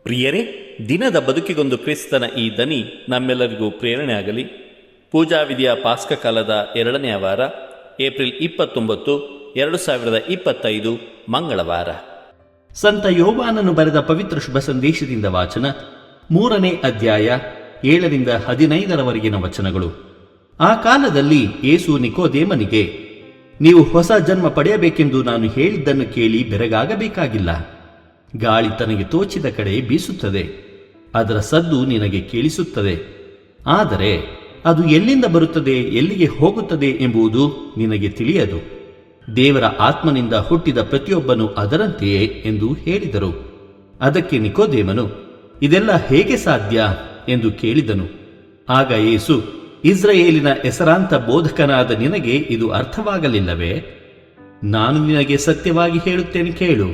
ಪ್ರಿಯರೇ, ದಿನದ ಬದುಕಿಗೊಂದು ಕ್ರಿಸ್ತನ ಈ ದನಿ ನಮ್ಮೆಲ್ಲರಿಗೂ ಪ್ರೇರಣೆ ಆಗಲಿ. ಪೂಜಾ ವಿಧಿಯ ಪಾಸ್ಕ ಕಾಲದ 2ನೇ ವಾರ, ಏಪ್ರಿಲ್ 29, 2025 ಮಂಗಳವಾರ. ಸಂತ ಯೋವಾನನು ಬರೆದ ಪವಿತ್ರ ಶುಭ ಸಂದೇಶದಿಂದ ವಾಚನ. 3ನೇ ಅಧ್ಯಾಯ 7ರಿಂದ 15ರವರೆಗಿನ ವಚನಗಳು. ಆ ಕಾಲದಲ್ಲಿ ಯೇಸು ನಿಕೋದೇಮನಿಗೆ, ನೀವು ಹೊಸ ಜನ್ಮ ಪಡೆಯಬೇಕೆಂದು ನಾನು ಹೇಳಿದ್ದನ್ನು ಕೇಳಿ ಬೆರಗಾಗಬೇಕಾಗಿಲ್ಲ. ಗಾಳಿ ತನಗೆ ತೋಚಿದ ಕಡೆ ಬೀಸುತ್ತದೆ, ಅದರ ಸದ್ದು ನಿನಗೆ ಕೇಳಿಸುತ್ತದೆ, ಆದರೆ ಅದು ಎಲ್ಲಿಂದ ಬರುತ್ತದೆ, ಎಲ್ಲಿಗೆ ಹೋಗುತ್ತದೆ ಎಂಬುದು ನಿನಗೆ ತಿಳಿಯದು. ದೇವರ ಆತ್ಮನಿಂದ ಹುಟ್ಟಿದ ಪ್ರತಿಯೊಬ್ಬನು ಅದರಂತೆಯೇ ಎಂದು ಹೇಳಿದರು. ಅದಕ್ಕೆ ನಿಕೋದೇಮನು, ಇದೆಲ್ಲ ಹೇಗೆ ಸಾಧ್ಯ ಎಂದು ಕೇಳಿದನು. ಆಗ ಯೇಸು, ಇಸ್ರಾಯೇಲಿನ ಹೆಸರಾಂತ ಬೋಧಕನಾದ ನಿನಗೆ ಇದು ಅರ್ಥವಾಗಲಿಲ್ಲವೇ? ನಾನು ನಿನಗೆ ಸತ್ಯವಾಗಿ ಹೇಳುತ್ತೇನೆ ಕೇಳು.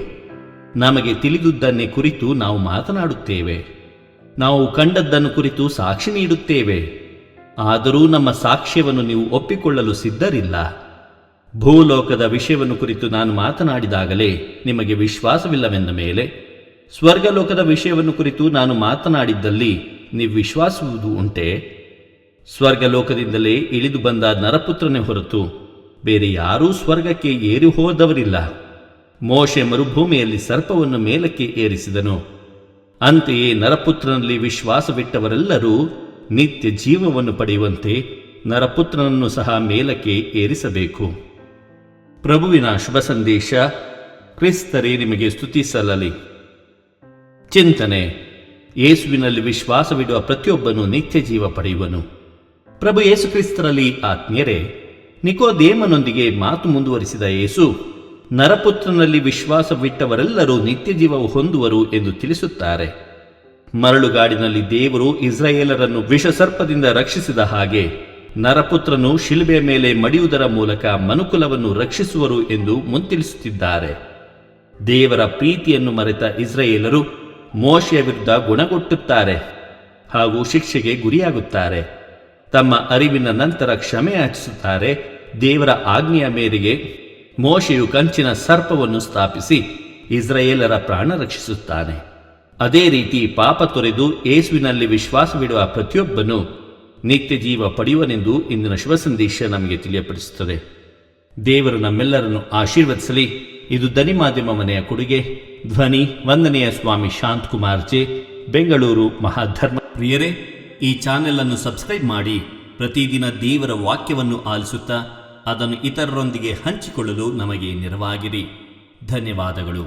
ನಮಗೆ ತಿಳಿದುದನ್ನೇ ಕುರಿತು ನಾವು ಮಾತನಾಡುತ್ತೇವೆ, ನಾವು ಕಂಡದ್ದನ್ನು ಕುರಿತು ಸಾಕ್ಷಿ ನೀಡುತ್ತೇವೆ. ಆದರೂ ನಮ್ಮ ಸಾಕ್ಷ್ಯವನ್ನು ನೀವು ಒಪ್ಪಿಕೊಳ್ಳಲು ಸಿದ್ಧರಿಲ್ಲ. ಭೂಲೋಕದ ವಿಷಯವನ್ನು ಕುರಿತು ನಾನು ಮಾತನಾಡಿದಾಗಲೇ ನಿಮಗೆ ವಿಶ್ವಾಸವಿಲ್ಲವೆಂದ ಮೇಲೆ, ಸ್ವರ್ಗಲೋಕದ ವಿಷಯವನ್ನು ಕುರಿತು ನಾನು ಮಾತನಾಡಿದ್ದಲ್ಲಿ ನೀವು ವಿಶ್ವಾಸುವುದು ಉಂಟೆ? ಸ್ವರ್ಗಲೋಕದಿಂದಲೇ ಇಳಿದು ಬಂದ ನರಪುತ್ರನೇ ಹೊರತು ಬೇರೆ ಯಾರೂ ಸ್ವರ್ಗಕ್ಕೆ ಏರಿ ಹೋದವರಿಲ್ಲ. ಮೋಶೆ ಮರುಭೂಮಿಯಲ್ಲಿ ಸರ್ಪವನ್ನು ಮೇಲಕ್ಕೆ ಏರಿಸಿದನು. ಅಂತೆಯೇ ನರಪುತ್ರನಲ್ಲಿ ವಿಶ್ವಾಸವಿಟ್ಟವರೆಲ್ಲರೂ ನಿತ್ಯ ಜೀವವನ್ನು ಪಡೆಯುವಂತೆ ನರಪುತ್ರನನ್ನು ಸಹ ಮೇಲಕ್ಕೆ ಏರಿಸಬೇಕು. ಪ್ರಭುವಿನ ಶುಭ ಸಂದೇಶ. ಕ್ರಿಸ್ತರೇ ನಿಮಗೆ ಸ್ತುತಿ ಸಲ್ಲಲಿ. ಚಿಂತನೆ. ಯೇಸುವಿನಲ್ಲಿ ವಿಶ್ವಾಸವಿಡುವ ಪ್ರತಿಯೊಬ್ಬನು ನಿತ್ಯ ಜೀವ ಪಡೆಯುವನು. ಪ್ರಭು ಯೇಸು ಕ್ರಿಸ್ತರಲ್ಲಿ ಆತ್ಮೀಯರೇ, ನಿಕೋದೇಮನೊಂದಿಗೆ ಮಾತು ಮುಂದುವರಿಸಿದ ಯೇಸು, ನರಪುತ್ರನಲ್ಲಿ ವಿಶ್ವಾಸವಿಟ್ಟವರೆಲ್ಲರೂ ನಿತ್ಯ ಜೀವವು ಹೊಂದುವರು ಎಂದು ತಿಳಿಸುತ್ತಾರೆ. ಮರಳುಗಾಡಿನಲ್ಲಿ ದೇವರು ಇಸ್ರಾಯೇಲರನ್ನು ವಿಷಸರ್ಪದಿಂದ ರಕ್ಷಿಸಿದ ಹಾಗೆ ನರಪುತ್ರನು ಶಿಲುಬೆಯ ಮೇಲೆ ಮಡಿಯುವುದರ ಮೂಲಕ ಮನುಕುಲವನ್ನು ರಕ್ಷಿಸುವರು ಎಂದು ಮುಂತಿಳಿಸುತ್ತಿದ್ದಾರೆ. ದೇವರ ಪ್ರೀತಿಯನ್ನು ಮರೆತ ಇಸ್ರಾಯೇಲರು ಮೋಶೆಯ ವಿರುದ್ಧ ಗುಣಗೊಟ್ಟುತ್ತಾರೆ ಹಾಗೂ ಶಿಕ್ಷೆಗೆ ಗುರಿಯಾಗುತ್ತಾರೆ. ತಮ್ಮ ಅರಿವಿನ ನಂತರ ಕ್ಷಮೆ ಯಾಚಿಸುತ್ತಾರೆ. ದೇವರ ಆಜ್ಞೆಯ ಮೇರೆಗೆ ಮೋಶೆಯು ಕಂಚಿನ ಸರ್ಪವನ್ನು ಸ್ಥಾಪಿಸಿ ಇಸ್ರಾಯೇಲರ ಪ್ರಾಣ ರಕ್ಷಿಸುತ್ತಾನೆ. ಅದೇ ರೀತಿ ಪಾಪ ತೊರೆದು ಯೇಸುವಿನಲ್ಲಿ ವಿಶ್ವಾಸವಿಡುವ ಪ್ರತಿಯೊಬ್ಬನು ನಿತ್ಯ ಜೀವ ಪಡೆಯುವನೆಂದು ಇಂದಿನ ಶುಭ ಸಂದೇಶ ನಮಗೆ ತಿಳಿಯಪಡಿಸುತ್ತದೆ. ದೇವರು ನಮ್ಮೆಲ್ಲರನ್ನು ಆಶೀರ್ವದಿಸಲಿ. ಇದು ದನಿ ಮಾಧ್ಯಮ ಮನೆಯ ಕೊಡುಗೆ. ಧ್ವನಿ ವಂದನೆಯ ಸ್ವಾಮಿ ಶಾಂತಕುಮಾರ್ ಜೆ, ಬೆಂಗಳೂರು ಮಹಾಧರ್ಮ. ಪ್ರಿಯರೇ, ಈ ಚಾನೆಲ್ ಅನ್ನು ಸಬ್ಸ್ಕ್ರೈಬ್ ಮಾಡಿ ಪ್ರತಿದಿನ ದೇವರ ವಾಕ್ಯವನ್ನು ಆಲಿಸುತ್ತಾ ಅದನ್ನು ಇತರರೊಂದಿಗೆ ಹಂಚಿಕೊಳ್ಳಲು ನಮಗೆ ನೆರವಾಗಿರಿ. ಧನ್ಯವಾದಗಳು.